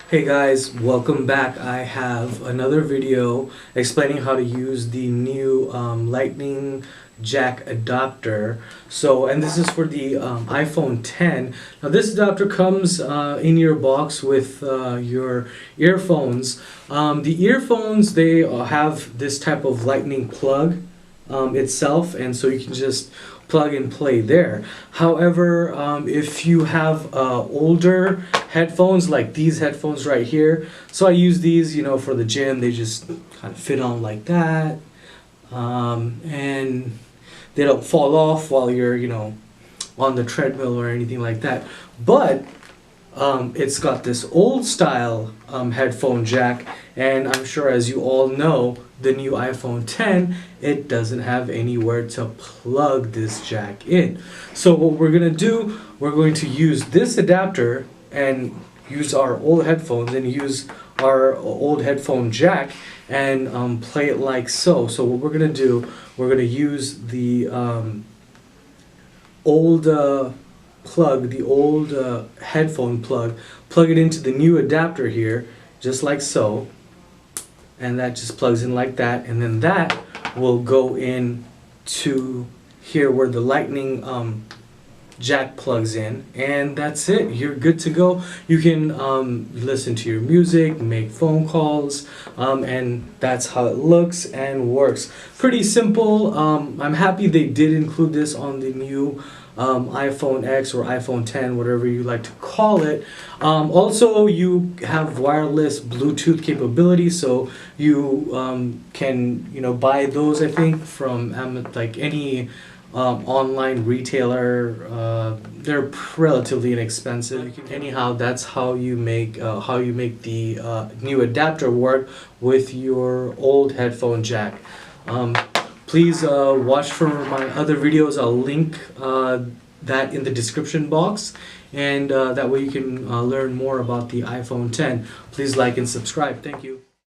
Hey guys, welcome back. I have another video explaining how to use the new lightning jack adapter. And this is for the iPhone 10. Now this adapter comes in your box with your earphones. The earphones, they have this type of lightning plug itself, and so you can just plug and play there. However, if you have older headphones like these headphones right here, so I use these, for the gym. They just kind of fit on like that, and they don't fall off while you're, on the treadmill or anything like that. But it's got this old style headphone jack, and I'm sure, as you all know, the new iPhone 10, it doesn't have anywhere to plug this jack in. So what we're gonna do, we're going to use this adapter and use our old headphones and use our old headphone jack and play it like so. So what we're gonna do, we're gonna use the old plug, the old headphone plug it into the new adapter here, just like so, and that just plugs in like that, and then that will go in to here where the lightning jack plugs in, and that's it. You're good to go. You can listen to your music, make phone calls, and that's how it looks and works. Pretty simple. I'm happy they did include this on the new iPhone X or iPhone 10, whatever you like to call it. Also, you have wireless Bluetooth capability, so you can buy those, I think, from like any online retailer. They're relatively inexpensive. Anyhow, that's how you make the new adapter work with your old headphone jack. Please watch for my other videos. I'll link that in the description box, and that way you can learn more about the iPhone 10. Please like and subscribe. Thank you.